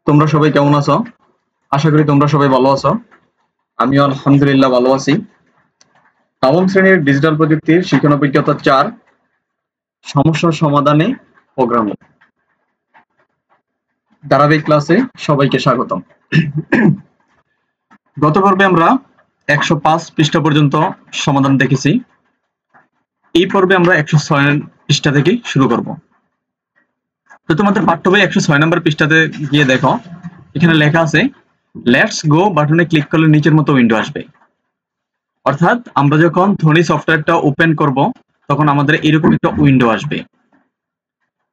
তোমরা সবাই কেমন আছো? আশা করি তোমরা সবাই ভালো আছো। আমিও আলহামদুলিল্লাহ ভালো আছি। নবম শ্রেণীর ডিজিটাল প্রযুক্তির শিক্ষণ অভিজ্ঞতা 4 সমস্যার সমাধানে প্রোগ্রামিং ধারাবাহিক ক্লাসে সবাইকে স্বাগতম। গত পর্বে আমরা 105 পৃষ্ঠা পর্যন্ত সমাধান দেখেছি। এই পর্বে আমরা 106 পৃষ্ঠা থেকে শুরু করব। তো তোমাদের পাঠ্য বই 106 নম্বর পৃষ্ঠাতে গিয়ে দেখো, এখানে লেখা আছে লেটস গো বাটনে ক্লিক করলে নিচের মতো উইন্ডো আসবে। অর্থাৎ আমরা যখন ধ্বনি সফটওয়্যারটা ওপেন করব তখন আমাদের এরকম একটা উইন্ডো আসবে।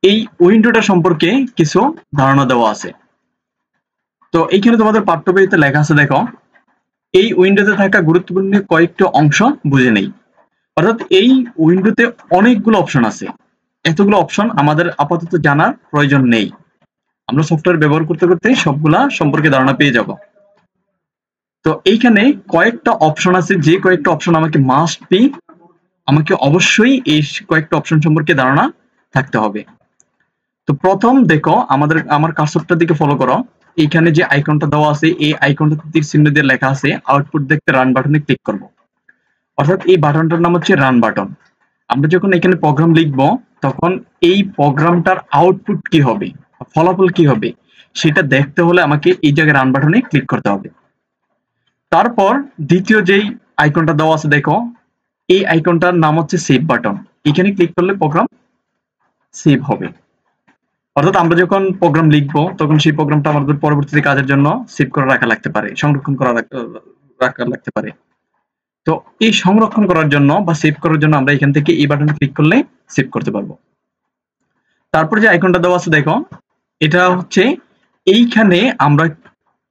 এই উইন্ডোটা সম্পর্কে কিছু ধারণা দেওয়া আছে। তো এইখানে তোমাদের পাঠ্য বইতে লেখা আছে, দেখো এই উইন্ডোতে থাকা গুরুত্বপূর্ণ কয়েকটা অংশ বুঝে নেই। অর্থাৎ এই উইন্ডোতে অনেকগুলো অপশন আছে। এতগুলো অপশন আমাদের আপাতত জানার প্রয়োজন নেই। আমরা সফটওয়্যার ব্যবহার করতে করতে সবগুলা সম্পর্কে ধারণা পেয়ে যাব। তো এইখানে কয়েকটা অপশন আছে, যে কয়েকটা অপশন আমাকে অবশ্যই এই কয়েকটা অপশন সম্পর্কে ধারণা থাকতে হবে। তো প্রথম দেখো, আমার কার্সরটার দিকে ফলো করো। এইখানে যে আইকনটা দেওয়া আছে, এই আইকনটা তীর চিহ্ন দিয়ে লেখা আছে আউটপুট দেখতে রান বাটনে ক্লিক করব। অর্থাৎ এই বাটনটার নাম হচ্ছে রান বাটন। আমরা যখন এখানে প্রোগ্রাম লিখব তখন এই প্রোগ্রামটার আউটপুট কি হবে, ফলাফল কি হবে, সেটা দেখতে হলে আমাকে এই জায়গায় রান বাটনে ক্লিক করতে হবে। তারপর দ্বিতীয় যেই আইকনটা দেওয়া আছে, দেখো এই আইকনটার নাম হচ্ছে সেভ বাটন। এখানে ক্লিক করলে প্রোগ্রাম সেভ হবে। অর্থাৎ আমরা যখন প্রোগ্রাম লিখবো তখন সেই প্রোগ্রামটা আমাদের পরবর্তীতে কাজের জন্য সেভ করে রাখা লাগতে পারে, সংরক্ষণ করা রাখা লাগতে পারে। তো এই সংরক্ষণ করার জন্য বা সেভ করার জন্য আমরা এখান থেকে এই বাটনে ক্লিক করলে সেভ করতে পারবো। তারপর যে আইকনটা দেওয়া আছে, দেখো এটা হচ্ছে এইখানে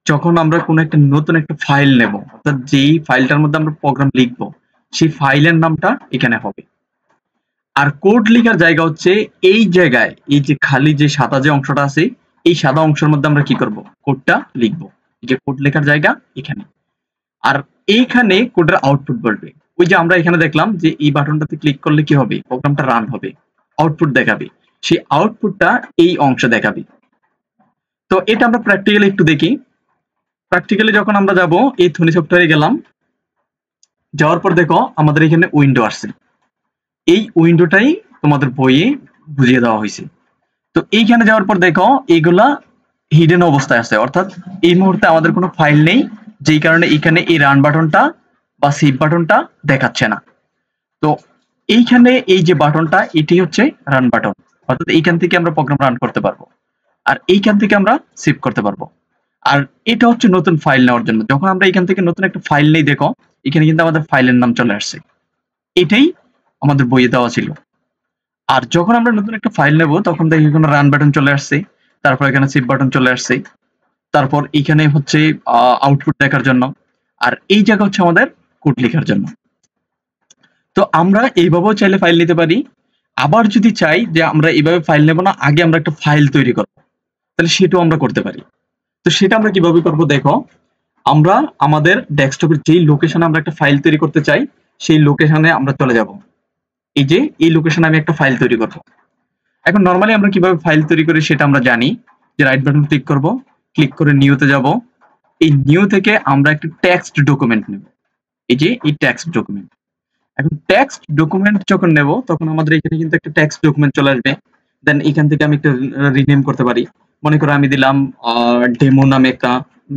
যখন আমরা কোনো একটা নতুন একটা ফাইল নেব, অর্থাৎ যেই ফাইলটার মধ্যে আমরা প্রোগ্রাম লিখবো সেই ফাইলের নামটা এখানে হবে। আর কোড লেখার জায়গা হচ্ছে এই জায়গায়, এই যে খালি যে সাদা যে অংশটা আছে, এই সাদা অংশের মধ্যে আমরা কি করব, কোডটা লিখবো। এই যে কোড লেখার জায়গা এখানে। আর এইখানে কোডের আউটপুট বলবে। ওই যে আমরা এখানে দেখলাম যে এই বাটনটাতে ক্লিক করলে কি হবে, প্রোগ্রামটা রান হবে, আউটপুট দেখাবে। সেই আউটপুটটা এই অংশে দেখাবে। তো এটা আমরা প্র্যাকটিক্যালি একটু দেখি। প্র্যাকটিক্যালি যখন আমরা যাব, এই ধ্বনি সফটওয়্যারে গেলাম, যাওয়ার পর দেখো আমাদের এখানে উইন্ডো আসছে। এই উইন্ডোটাই তোমাদের বইয়ে বুঝিয়ে দেওয়া হয়েছে। তো এইখানে যাওয়ার পর দেখো এইগুলা হিডেন অবস্থায় আছে, অর্থাৎ এই মুহূর্তে আমাদের কোনো ফাইল নেই, যেই কারণে এখানে এই রান বাটনটা বা সেভ বাটনটা দেখাচ্ছে না। তো এইখানে এই যে বাটনটা, এটি হচ্ছে রান বাটন। অর্থাৎ এইখান থেকে আমরা প্রোগ্রাম রান করতে পারবো, আর এইখান থেকে আমরা সেভ করতে পারবো। আর এটা হচ্ছে নতুন ফাইল নেওয়ার জন্য। যখন আমরা এখান থেকে নতুন একটা ফাইল নেই, দেখো এখানে কিন্তু আমাদের ফাইলের নাম চলে আসছে। এটাই আমাদের বইয়ে দেওয়া ছিল। আর যখন আমরা নতুন একটা ফাইল নেব তখন দেখি এখানে রান বাটন চলে আসছে, তারপর এখানে সেভ বাটন চলে আসছে, তারপর এখানে হচ্ছে আউটপুট দেখার জন্য, আর এই জায়গা হচ্ছে আমাদের কোড লেখার জন্য। তো আমরা এইভাবেও চাইলে ফাইল নিতে পারি। আবার যদি চাই যে আমরা এইভাবে ফাইল নেব না, আগে আমরা একটা ফাইল তৈরি করব, তাহলে সেটাও আমরা করতে পারি। তো সেটা আমরা কিভাবে করব, দেখো আমরা আমাদের ডেস্কটপের যেই লোকেশনে আমরা একটা ফাইল তৈরি করতে চাই সেই লোকেশনে আমরা চলে যাব। এই যে এই লোকেশনে আমি একটা ফাইল তৈরি করব। এখন নরমালি আমরা কিভাবে ফাইল তৈরি করি সেটা আমরা জানি, যে রাইট বাটন ক্লিক করব, ক্লিক করে নিউতে যাব। এই নিউ থেকে আমরা একটা টেক্সট ডকুমেন্ট নেব। এই যে এই টেক্সট ডকুমেন্ট। এখন টেক্সট ডকুমেন্ট যখন নেব তখন আমাদের এখানে কিন্তু একটা টেক্সট ডকুমেন্ট চলে আসবে। দেন এখান থেকে আমি একটা রিনেম করতে পারি। মনে করো আমি দিলাম ডেমো নামে একটা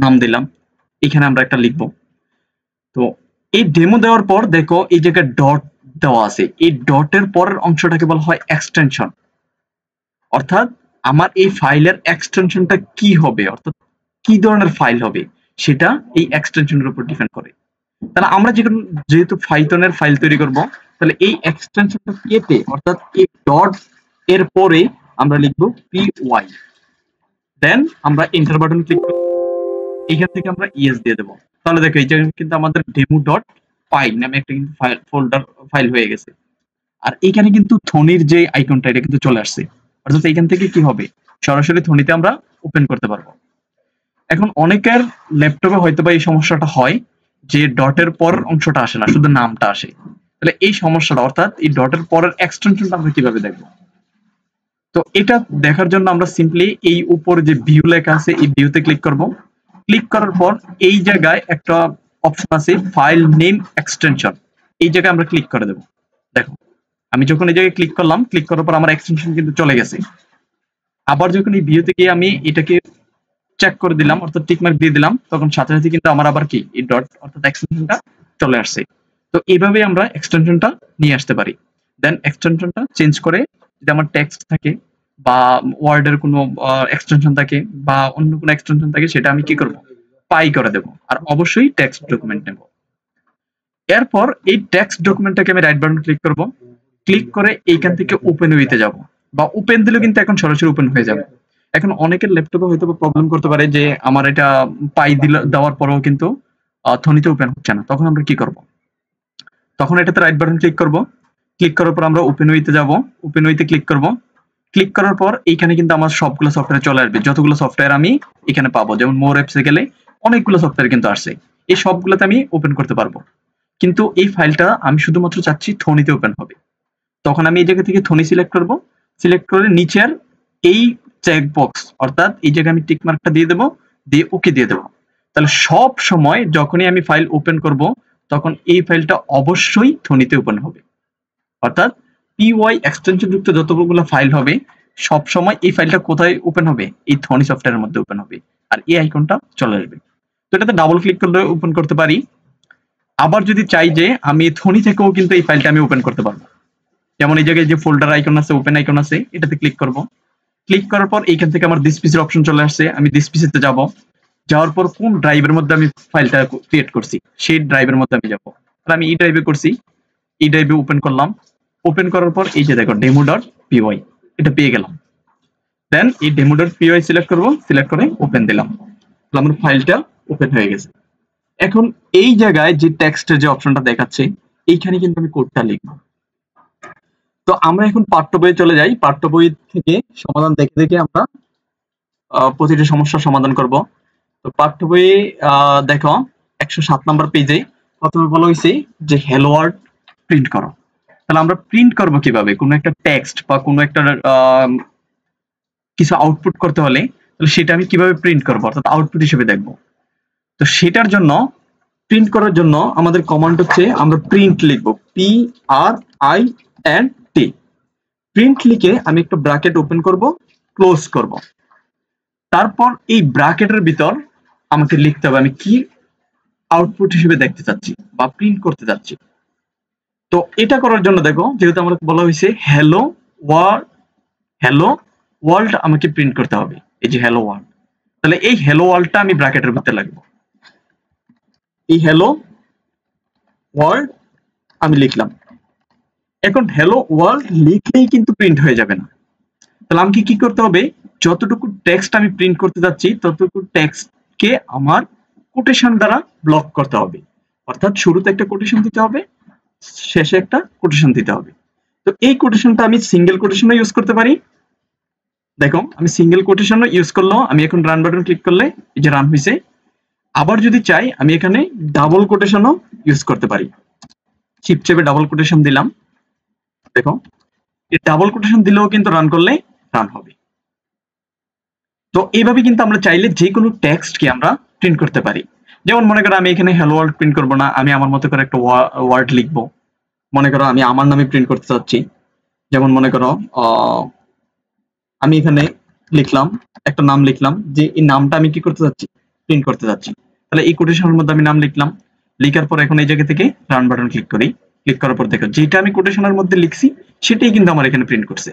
নাম দিলাম, এখানে আমরা একটা লিখব। তো এই ডেমো দেওয়ার পর দেখো এই জায়গায় ডট দেওয়া আছে, এই ডটের পরের অংশটাকে বলা হয় এক্সটেনশন। অর্থাৎ আমার এই ফাইলের এক্সটেনশনটা কি হবে, অর্থাৎ কি ধরনের ফাইল হবে, সেটা এই এক্সটেনশনের উপর ডিপেন্ড করে। তাহলে আমরা যেহেতু পাইথনের ফাইল তৈরি করব, তাহলে এই এক্সটেনশনটা কেটে, অর্থাৎ এই ডট এর পরে আমরা লিখব py, দেন আমরা এন্টার বাটন ক্লিক করব। এখান থেকে আমরা ইএস দিয়ে দেব। তাহলে দেখো এই জায়গায় কিন্তু আমাদের ডেমো ডট পাই নামে একটা কিন্তু ফাইল হয়ে গেছে। আর এখানে কিন্তু ধ্বনির যে আইকনটা, এটা কিন্তু চলে আসছে। অর্থাৎ এখান থেকে কি হবে, সরাসরি ধ্বনিতে আমরা ওপেন করতে পারবো। এখন অনেকের ল্যাপটপে হয়তো বা এই সমস্যাটা হয় যে ডটের পরের অংশটা আসে না, শুধু নামটা আসে। তাহলে এই সমস্যাটা, অর্থাৎ এই ডটের পরের এক্সটেনশনটা আমরা কিভাবে দেখবো? তো এটা দেখার জন্য আমরা সিম্পলি এই উপর যে ভিউ লেখা আছে এই ভিউতে ক্লিক করব। ক্লিক করার পর এই জায়গায় একটা অপশন আছে ফাইল নেম এক্সটেনশন, এই জায়গায় আমরা ক্লিক করে দেব। দেখো আমি যখন এই জায়গায় ক্লিক করলাম, ক্লিক করার পর আমার এক্সটেনশন কিন্তু চলে গেছে। আবার যখন এই ভিউতে গিয়ে আমি এটাকে চেক করে দিলাম, অর্থাৎ টিক মার্ক দিয়ে দিলাম, তখন সাথে সাথে কিন্তু আমার আবার কি এই ডট অর্থাৎ এক্সটেনশনটা চলে আসছে। তো এইভাবে আমরা এক্সটেনশনটা নিয়ে আসতে পারি। দেন এক্সটেনশনটা চেঞ্জ করে যদি আমার টেক্সট থাকে বা ওয়ার্ডের কোনো এক্সটেনশন থাকে বা অন্য কোনো এক্সটেনশন থাকে, সেটা আমি কি করব, পাই করে দেব। আর অবশ্যই টেক্সট ডকুমেন্ট নেব। এরপর এই টেক্সট ডকুমেন্টটাকে আমি রাইট বাটন ক্লিক করব। ক্লিক করে এইখান থেকে ওপেন উইথে যাব, বা ওপেন দিলেও কিন্তু এখন সরাসরি ওপেন হয়ে যাবে। এখন অনেকের ল্যাপটপে হয়তো প্রবলেম করতে পারে যে আমার এটা পাই দেওয়ার পরেও কিন্তু থনিতে ওপেন হচ্ছে না। তখন আমরা কি করব, তখন এটাতে রাইট বাটন ক্লিক করব। ক্লিক করার পর আমরা ওপেন উইথে যাব, ওপেন উইথে ক্লিক করব। ক্লিক করার পর এইখানে কিন্তু আমার সবগুলো সফটওয়্যার চলে আসবে, যতগুলো সফটওয়্যার আমি এখানে পাবো। যেমন মোর অ্যাপসে গেলে অনেকগুলো সফটওয়্যার কিন্তু আসছে, এই সবগুলোতে আমি ওপেন করতে পারবো। কিন্তু এই ফাইলটা আমি শুধুমাত্র চাচ্ছি থনিতে ওপেন হবে। তখন আমি এই জায়গা থেকে থনি সিলেক্ট করব। সিলেক্ট করে নিচের এই চেক বক্স অর্থাৎ এই জায়গায় আমি টিক মার্কটা দিয়ে দেবো, দিয়ে ওকে দিয়ে দেবো। তাহলে সব সময় যখনই আমি ফাইল ওপেন করব, তখন এই ফাইলটা অবশ্যই থনিতে ওপেন হবে। অর্থাৎ পিওয়াই এক্সটেনশন যুক্ত যতগুলো ফাইল হবে, সব সময় এই ফাইলটা কোথায় ওপেন হবে, এই থনি সফটওয়্যারের মধ্যে ওপেন হবে। আর এই আইকনটা চলে আসবে। তো এটাতে ডাবল ক্লিক করলে ওপেন করতে পারি। আবার যদি চাই যে আমি থনি থেকেও কিন্তু এই ফাইলটা আমি ওপেন করতে পারবো। যেমন এই জায়গায় যে ফোল্ডার আইকন আছে, ওপেন আইকন আছে, এটাতে ক্লিক করব। ক্লিক করার পর এইখান থেকে আমার দিস পিসের অপশন চলে আসছে। আমি দিস পিসেতে যাব। যাওয়ার পর কোন ড্রাইভের মধ্যে আমি ফাইলটা ক্রিয়েট করছি সেই ড্রাইভের মধ্যে আমি যাব। আর আমি এই ড্রাইভে করছি, এই ড্রাইভে ওপেন করলাম। ওপেন করার পর এই যে দেখো demo.py, এটা পেয়ে গেলাম। দেন এই demo.py সিলেক্ট করব, সিলেক্ট করে ওপেন দিলাম। তাহলে আমার ফাইলটা ওপেন হয়ে গেছে। এখন এই জায়গায় যে টেক্সটের যে অপশনটা দেখাচ্ছে, এইখানে কিন্তু আমি কোডটা লিখবো। তো আমরা এখন পাঠ্য বইয়ে চলে যাই। পাঠ্য বই থেকে সমাধান দেখে দেখে আমরা প্রতিটি সমস্যার সমাধান করব। তো পাঠ্য বইয়ে দেখো 107 নম্বর পেজে প্রথমে বলা হয়েছে যে হ্যালো ওয়ার্ল্ড প্রিন্ট করো। তাহলে আমরা প্রিন্ট করব কিভাবে, কোনো একটা টেক্সট বা কোনো একটা কিছু আউটপুট করতে হলে, তাহলে সেটা আমি কিভাবে প্রিন্ট করব অর্থাৎ আউটপুট হিসেবে দেখব। তো সেটার জন্য প্রিন্ট করার জন্য আমাদের কমান্ড হচ্ছে আমরা প্রিন্ট লিখব, PRINT। প্রিন্ট লিখে আমি একটা ব্র্যাকেট ওপেন করব, ক্লোজ করব। তারপর এই ব্র্যাকেটের ভিতর আমাকে লিখতে হবে আমি কি আউটপুট হিসেবে দেখতে চাচ্ছি বা প্রিন্ট করতে চাচ্ছি। তো এটা করার জন্য দেখো, যেহেতু আমরা বলা হয়েছে হ্যালো ওয়ার্ল্ড আমাকে প্রিন্ট করতে হবে, এই যে হ্যালো ওয়ার্ল্ড। তাহলে এই হ্যালো ওয়ার্ল্ডটা আমি ব্র্যাকেটের ভিতরে লাগবো। এই হ্যালো ওয়ার্ল্ড আমি লিখলাম। এখন হ্যালো ওয়ার্ল্ড লিখলেই কিন্তু প্রিন্ট হয়ে যাবে না। তাহলে আমাকে কি করতে হবে, যতটুকু টেক্সট আমি প্রিন্ট করতে যাচ্ছি ততটুকু টেক্সটকে আমার কোটেশন দ্বারা ব্লক করতে হবে। অর্থাৎ শুরুতে একটা কোটেশন দিতে হবে, শেষে একটা কোটেশন দিতে হবে। তো এই কোটেশনটা আমি সিঙ্গেল কোটেশনও ইউজ করতে পারি। দেখো আমি সিঙ্গেল কোটেশনও ইউজ করলেও আমি এখন রান বাটন ক্লিক করলে এই যে রান হয়েছে। আবার যদি চাই আমি এখানে ডাবল কোটেশনও ইউজ করতে পারি। শিফট চেপে ডাবল কোটেশন দিলাম। দেখো এই ডাবল কোটেশন দিলেও কিন্তু রান করলে রান হবে। তো এইভাবে কিন্তু আমরা চাইলে যে কোনো টেক্সটকে আমরা প্রিন্ট করতে পারি। যেমন মনে করো আমি এখানে হ্যালো ওয়ার্ল্ড প্রিন্ট করবো না, আমি আমার মতো করে একটা ওয়ার্ড লিখবো। মনে করো আমি আমার নামে প্রিন্ট করতে চাচ্ছি। যেমন মনে করো আমি এখানে লিখলাম, একটা নাম লিখলাম, যে এই নামটা আমি কি করতে চাচ্ছি, প্রিন্ট করতে চাচ্ছি। তাহলে এই কোটেশনের মধ্যে আমি নাম লিখলাম। লিখার পর এখন এই জায়গা থেকে রান বাটন ক্লিক করি। ক্লিক করার পর দেখো যেটা আমি কোটেশনের মধ্যে লিখছি সেটাই কিন্তু আমার এখানে প্রিন্ট করছে।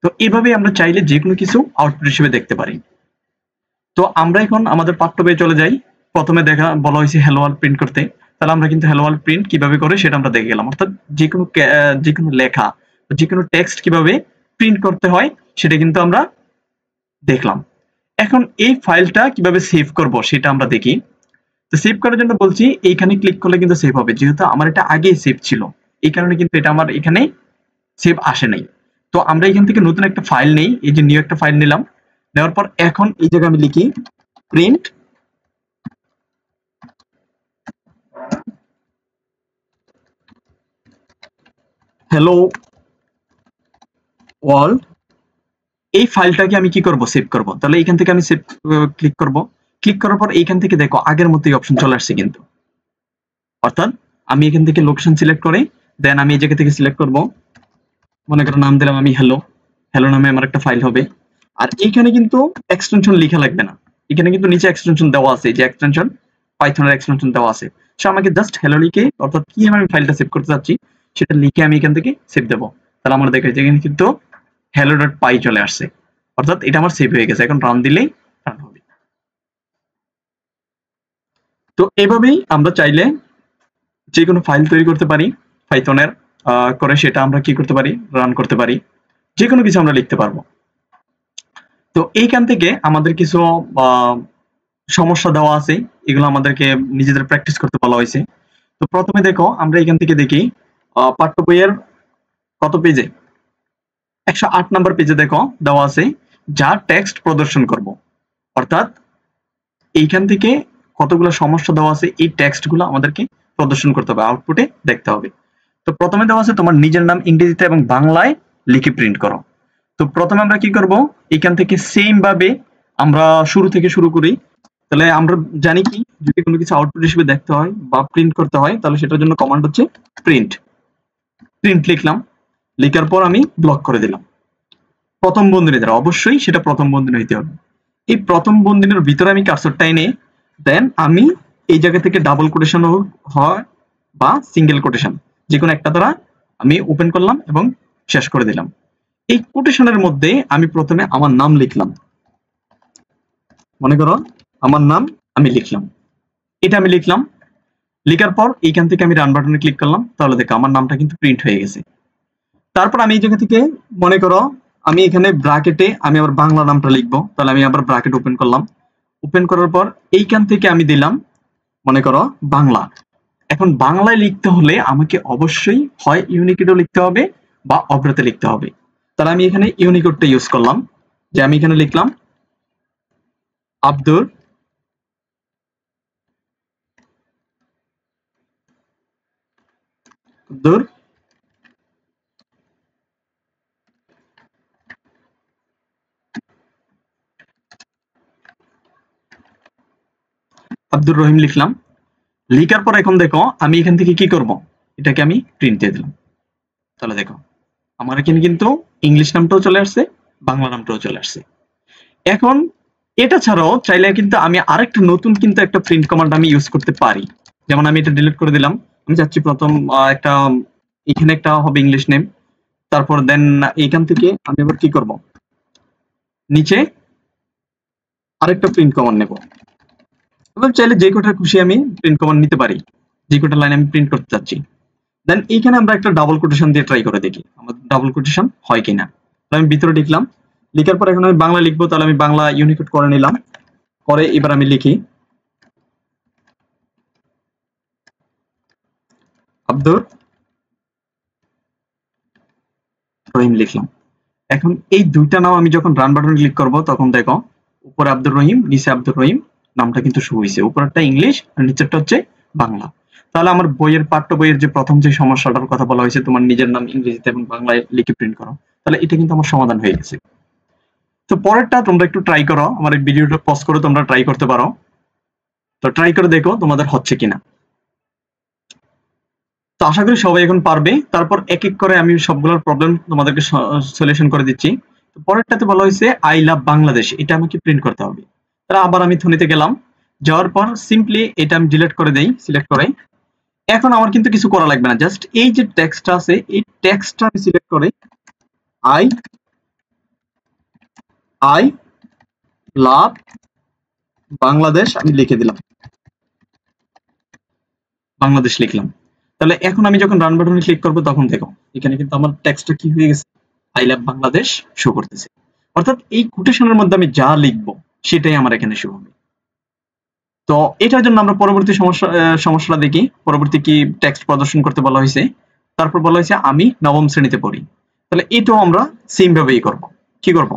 তো এইভাবে আমরা চাইলে যে কোনো কিছু আউটপুট হিসেবে দেখতে পারি। তো আমরা এখন আমাদের পাঠ্য বইয়ে চলে যাই। প্রথমে দেখা বলা হয়েছে হ্যালো ওয়ার্ল্ড প্রিন্ট করতে। তাহলে আমরা কিন্তু হ্যালো ওয়ার্ল্ড প্রিন্ট কিভাবে করে সেটা আমরা দেখে গেলাম। অর্থাৎ যে কোনো লেখা, যে কোনো টেক্সট কিভাবে প্রিন্ট করতে হয় সেটা কিন্তু আমরা দেখলাম। এখন এই ফাইলটা কিভাবে সেভ করব সেটা আমরা দেখি। তো সেভ করার জন্য বলছি এইখানে ক্লিক করলে কিন্তু সেভ হবে, যেহেতু আমার এটা আগেই সেভ ছিল এই কারণে কিন্তু এটা আমার এখানে সেভ আসে নাই। তো আমরা এখান থেকে নতুন একটা ফাইল নেই, এই যে নিউ একটা ফাইল নিলাম। নেওয়ার পর এখন এই জায়গায় আমি লিখি প্রিন্ট hello world এই ফাইলটাকে আমি কি করব, সেভ করব। তাহলে এইখান থেকে আমি সেভ ক্লিক করব। ক্লিক করার পর এইখান থেকে দেখো আগের মতোই অপশন চলে আসছে কিন্তু। অর্থাৎ আমি এখান থেকে লোকেশন সিলেক্ট করে দেন আমি এই জায়গা থেকে সিলেক্ট করব, মনে করো নাম দিলাম আমি হ্যালো, হ্যালো নামে আমার একটা ফাইল হবে। আর এইখানে কিন্তু এক্সটেনশন লেখা লাগবে না, এখানে কিন্তু নিচে এক্সটেনশন দেওয়া আছে, যে এক্সটেনশন পাইথনের এক্সটেনশন দেওয়া আছে। সো আমাকে জাস্ট হ্যালো লিখে, অর্থাৎ কি আমি ফাইলটা সেভ করতে যাচ্ছি সেটা লিখে আমি এখান থেকে সেভ দেবো। তাহলে আমার দেখে যে এখানে কিন্তু hello.py চলে আসছে, অর্থাৎ এটা আমার সেভ হয়ে গেছে। এখন রান দিলেই রান হবে। তো এভাবেই আমরা চাইলে যে কোনো ফাইল তৈরি করতে পারি পাইথনের, করে সেটা আমরা কি করতে পারি, রান করতে পারি, যে কোনো কিছু আমরা লিখতে পারবো। তো এইখান থেকে আমাদের কিছু সমস্যা দেওয়া আছে, এগুলো আমাদেরকে নিজেদের প্র্যাকটিস করতে বলা হয়েছে। তো প্রথমে দেখো আমরা এখান থেকে দেখি পাঠ্য বইয়ের কত পেজে, 108 নম্বর পেজে দেখো দেওয়া আছে যা টেক্সট প্রদর্শন করব। অর্থাৎ এইখান থেকে কতগুলো সমস্যা দেওয়া আছে, এই টেক্সট গুলো আমাদেরকে প্রদর্শন করতে হবে, আউটপুটে দেখতে হবে। তো প্রথমে দেওয়া আছে তোমার নিজের নাম ইংরেজিতে এবং বাংলায় লিখে প্রিন্ট করো। তো প্রথমে আমরা কি করব, এখান থেকে সেম ভাবে আমরা শুরু থেকে শুরু করি। তাহলে আমরা জানি কি, যদি কোনো কিছু আউটপুট হিসেবে দেখতে হয় বা প্রিন্ট করতে হয় তাহলে সেটার জন্য কমান্ড হচ্ছে প্রিন্ট। প্রিন্ট লিখলাম, লেখার পর আমি ব্লক করে দিলাম প্রথম বন্ধনী দ্বারা, অবশ্যই সেটা প্রথম বন্ধনী হইতে হবে। এই প্রথম বন্ধনীর ভিতরে আমি কার্সরটা এনে দেন আমি এই জায়গা থেকে ডাবল কোটেশন হয় বা সিঙ্গেল কোটেশন যে কোনো একটা দ্বারা আমি ওপেন করলাম এবং শেষ করে দিলাম। এই কোটেশনের মধ্যে আমি প্রথমে আমার নাম লিখলাম, মনে করো আমার নাম আমি লিখলাম, এটা আমি লিখলাম। লেখার পর এইখান থেকে আমি রান বাটনে ক্লিক করলাম, তাহলে দেখো আমার নামটা কিন্তু প্রিন্ট হয়ে গেছে। তারপর আমি এই জায়গা থেকে মনে করো আমি এখানে ব্র্যাকেটে আমি আবার বাংলা নামটা লিখবো, তাহলে আমি আবার ব্র্যাকেট ওপেন করলাম। ওপেন করার পর এইখান থেকে আমি দিলাম মনে করো বাংলা। এখন বাংলায় লিখতে হলে আমাকে অবশ্যই হয় ইউনিকোডে লিখতে হবে বা অব্রাতে লিখতে হবে। তাহলে আমি এখানে ইউনিকোডটা ইউজ করলাম, যে আমি এখানে লিখলাম আব্দুর আব্দুর আব্দুর রহিম লিখলাম। লেখার পর এখন দেখো আমি এখান থেকে কি করব, এটাকে আমি প্রিন্ট দিয়ে দিলাম। তাহলে দেখো আমার এখানে কিন্তু ইংলিশ নামটাও চলে আসছে, বাংলা নামটাও চলে আসছে। এখন এটা ছাড়াও চাইলে কিন্তু আমি আরেকটা নতুন কিন্তু একটা প্রিন্ট কমান্ড আমি ইউজ করতে পারি। যেমন আমি এটা ডিলিট করে দিলাম, আমি চাচ্ছি প্রথম একটা এখানে একটা হবে ইংলিশ নেম, তারপর দেন এইখান থেকে আমি আবার কি করব, নিচে আরেকটা প্রিন্ট কমান্ড নেব। এবার চাইলে যে কটা খুশি আমি প্রিন্ট কমান্ড নিতে পারি, যে কটা লাইন আমি প্রিন্ট করতে চাচ্ছি। দেন এইখানে আমরা একটা ডাবল কোটেশন দিয়ে ট্রাই করে দেখি আমার ডাবল কোটেশন হয় কিনা। আমি ভিতরে লিখলাম, লেখার পর এখন আমি বাংলা লিখবো, তাহলে আমি বাংলা ইউনিকোড করে নিলাম। করে এবার আমি লিখি আব্দুর রহিম লিখলাম। এখন এই দুইটা নাম আমি যখন রান বাটনে ক্লিক করব তখন দেখো উপরে আব্দুর রহিম, নিচে আব্দুর রহিম নামটা কিন্তু শো হয়েছে। উপরেরটা ইংলিশ আর নিচেরটা হচ্ছে বাংলা। তাহলে আমার বইয়ের পাঠ্য বইয়ের যে প্রথম যে সমস্যাটার কথা বলা হয়েছে, তোমার নিজের নাম ইংরেজিতে এবং বাংলায় লিখে প্রিন্ট করো, তাহলে এটা কিন্তু আমার সমাধান হয়ে গেছে। তো পরেরটা তোমরা একটু ট্রাই করো, আমার এই ভিডিওটা পজ করে তোমরা ট্রাই করতে পারো। তো ট্রাই করে দেখো তোমাদের হচ্ছে কিনা। তো আশা করি সবাই এখন পারবে। তারপর এক এক করে আমি সবগুলোর প্রবলেম তোমাদেরকে সলিউশন করে দিচ্ছি। তো পরেরটাতে বলা হয়েছে আই লাভ বাংলাদেশ, এটা আমাকে প্রিন্ট করতে হবে। তাহলে আবার আমি ধ্বনিতে গেলাম, যাওয়ার পর সিম্পলি এটা আমি ডিলিট করে দেই সিলেক্ট করে। এখন আমার কিন্তু কিছু করা লাগবে না, জাস্ট এই যে টেক্সটটা আছে এই টেক্সটটা আমি সিলেক্ট করে আই আই লাভ বাংলাদেশ আমি লিখে দিলাম, বাংলাদেশ লিখলাম। তাহলে এখন আমি যখন রান বাটনে ক্লিক করব তখন দেখো এখানে কিন্তু আমার টেক্সটটা কি হয়ে গেছে, আই লাভ বাংলাদেশ শো করতেছে। অর্থাৎ এই কোটেশনের মধ্যে আমি যা লিখবো সেটাই আমার এখানে শো হবে। তো এটার জন্য আমরা পরবর্তী সমস্যাটা দেখি। পরবর্তী কি টেক্সট প্রদর্শন করতে বলা হয়েছে, তারপর বলা হয়েছে আমি নবম শ্রেণীতে পড়ি। তাহলে এটাও আমরা সেম ভাবেই করব। কি করব,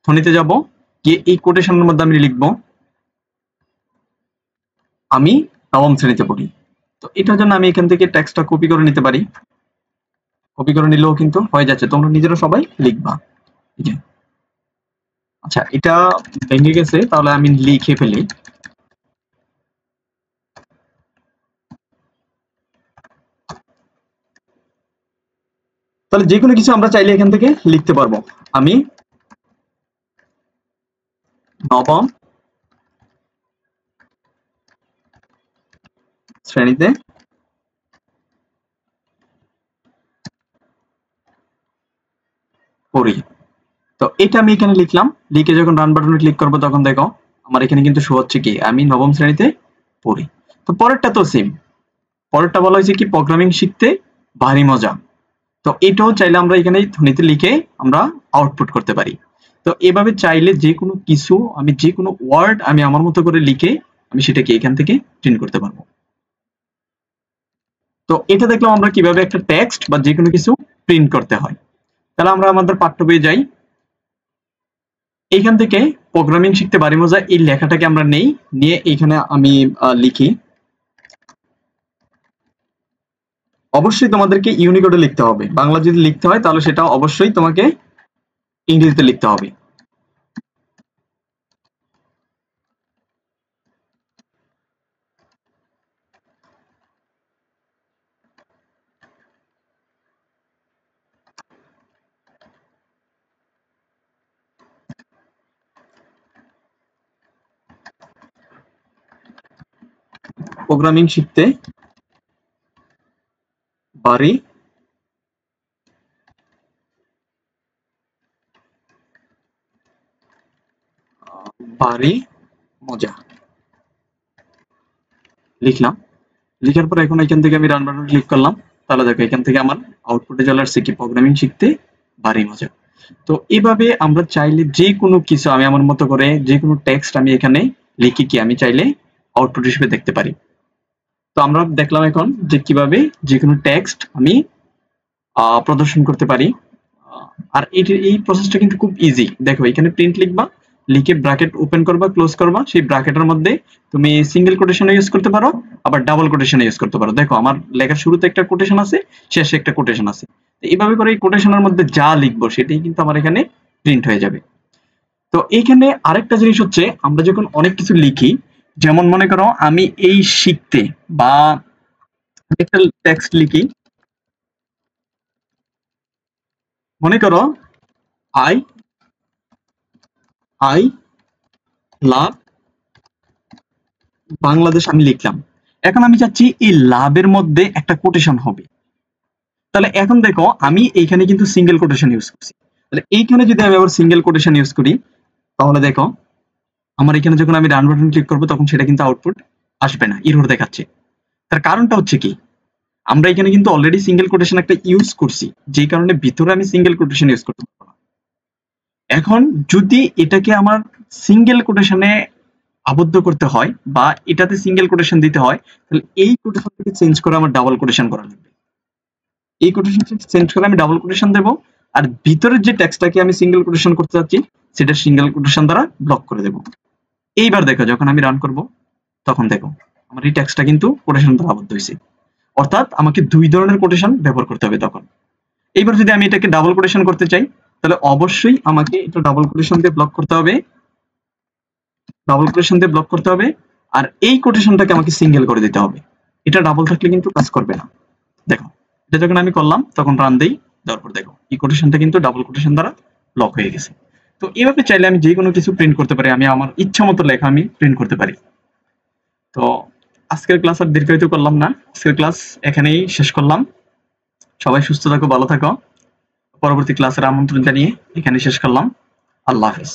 ধ্বনিতে যাব, গিয়ে এই কোটেশনের মধ্যে আমি লিখবো আমি নবম শ্রেণীতে পড়ি। তো এটার জন্য আমি এখান থেকে টেক্সটটা কপি করে নিতে পারি, কপি করে নিলেও কিন্তু হয়ে যাচ্ছে। তোমরা নিজেরা সবাই লিখবা। আচ্ছা, এটা ভেঙে গেছে, তাহলে আমি লিখে ফেলি। তাহলে যে কোনো কিছু আমরা চাইলে এখান থেকে লিখতে পারবো। আমি নবম শ্রেণীতে পড়ি। তো এটা আমি এখানে লিখলাম, লিখে যখন রান বাটনে ক্লিক করবো তখন দেখো আমার এখানে কিন্তু শো হচ্ছে কি আমি নবম শ্রেণীতে পড়ি। তো পরেরটা তো সেম, পরেরটা বলা হয়েছে কি প্রোগ্রামিং শিখতে ভারী মজা। তো এটাও চাইলে আমরা এখানে ধ্বনিতে লিখে আমরা আউটপুট করতে পারি। তো এভাবে চাইলে যে কোনো কিছু আমি যে কোনো ওয়ার্ড আমি আমার মতো করে লিখে আমি সেটাকে এখান থেকে প্রিন্ট করতে পারবো। তো এটা দেখলাম আমরা কিভাবে একটা টেক্সট বা যে কোনো কিছু প্রিন্ট করতে হয়। তাহলে আমরা আমাদের পাঠ্য বইয়ে যাই, এইখান থেকে প্রোগ্রামিং শিখতে ভারী মজা এই লেখাটাকে আমরা নেই, নিয়ে এইখানে আমি লিখি। অবশ্যই তোমাদেরকে ইউনিকোডে লিখতে হবে, বাংলা যদি লিখতে হয় তাহলে সেটা অবশ্যই তোমাকে ইংরেজিতে লিখতে হবে। প্রোগ্রামিং শিখতে ভারী ভারী মজা লিখলাম। লিখার পর এখন এখান থেকে আমি রান বাটন ক্লিক করলাম, তাহলে দেখো এখান থেকে আমার আউটপুটে চলে আসছে কি প্রোগ্রামিং শিখতে ভারী মজা। তো এভাবে আমরা চাইলে যে কোনো কিছু আমি আমার মতো করে যে কোনো টেক্সট আমি এখানে লিখে কি আমি চাইলে আউটপুট হিসেবে দেখতে পারি। তো আমরা দেখলাম এখন যে কিভাবে যে কোনো টেক্সট আমি প্রদর্শন করতে পারি। আর এই প্রসেসটা কিন্তু খুব ইজি। দেখো এখানে প্রিন্ট লিখবা, লিখে ব্র্যাকেট ওপেন করবা ক্লোজ করবা, সেই ব্র্যাকেটের মধ্যে তুমি সিঙ্গেল কোটেশন ইউজ করতে পারো, আবার ডাবল কোটেশন ইউজ করতে পারো। দেখো আমার লেখার শুরুতে একটা কোটেশন আছে, শেষে একটা কোটেশন আছে। এইভাবে করে এই কোটেশনের মধ্যে যা লিখবো সেটাই কিন্তু আমার এখানে প্রিন্ট হয়ে যাবে। তো এইখানে আরেকটা জিনিস হচ্ছে আমরা যখন অনেক কিছু লিখি, যেমন মনে করো আমি এই শিখতে বা একটা টেক্সট লিখি, মনে করো আই আই লাভ বাংলাদেশ আমি লিখলাম। এখন আমি চাচ্ছি এই লাভের মধ্যে একটা কোটেশন হবে। তাহলে এখন দেখো আমি এইখানে কিন্তু সিঙ্গেল কোটেশন ইউজ করছি। তাহলে এইখানে যদি আমি আবার সিঙ্গেল কোটেশন ইউজ করি, তাহলে দেখো আমার এখানে যখন আমি রান বাটন ক্লিক করবো তখন সেটা কিন্তু আউটপুট আসবে না, এরর দেখাচ্ছে। তার কারণটা হচ্ছে কি আমরা এখানে কিন্তু অলরেডি সিঙ্গেল কোটেশন একটা ইউজ করছি, যে কারণে ভিতরে আমি সিঙ্গেল কোটেশন ইউজ করতে পারবো না। এখন যদি এটাকে আমার সিঙ্গেল কোটেশনে আবদ্ধ করতে হয় বা এটাতে সিঙ্গেল কোটেশন দিতে হয়, তাহলে এই কোটেশনটাকে চেঞ্জ করে আমার ডাবল কোটেশন করা লাগবে। এই কোটেশনটাকে চেঞ্জ করে আমি ডাবল কোটেশন দেব, আর ভিতরের যে টেক্সটটাকে আমি সিঙ্গেল কোটেশন করতে যাচ্ছি সেটা সিঙ্গেল কোটেশন দ্বারা ব্লক করে দেব। এইবার দেখো যখন আমি রান করব তখন দেখো আমার এই টেক্সটটা কিন্তু কোটেশন দ্বারা আবদ্ধ হয়েছে। অর্থাৎ আমাকে দুই ধরনের কোটেশন ব্যবহার করতে হবে তখন। এইবার যদি আমি এটাকে ডাবল কোটেশন করতে চাই, তাহলে অবশ্যই আমাকে এটা ডাবল কোটেশন দিয়ে ব্লক করতে হবে, ডাবল কোটেশন দিয়ে ব্লক করতে হবে। আর এই কোটেশনটাকে আমাকে সিঙ্গেল করে দিতে হবে, এটা ডাবল থাকলে কিন্তু কাজ করবে না। দেখো এটা যখন আমি করলাম তখন রান দেই, তারপর দেখো এই কোটেশনটা কিন্তু ডাবল কোটেশন দ্বারা ব্লক হয়ে গেছে। তো এইভাবে চাইলে আমি যে কোনো কিছু প্রিন্ট করতে পারি, আমি আমার ইচ্ছা মতো লেখা আমি প্রিন্ট করতে পারি। তো আজকের ক্লাস আর দীর্ঘায়িত করলাম না, আজকের ক্লাস এখানেই শেষ করলাম। সবাই সুস্থ থাকো, ভালো থাকো। পরবর্তী ক্লাসের আমন্ত্রণ জানিয়ে এখানে শেষ করলাম। আল্লাহ হাফেজ।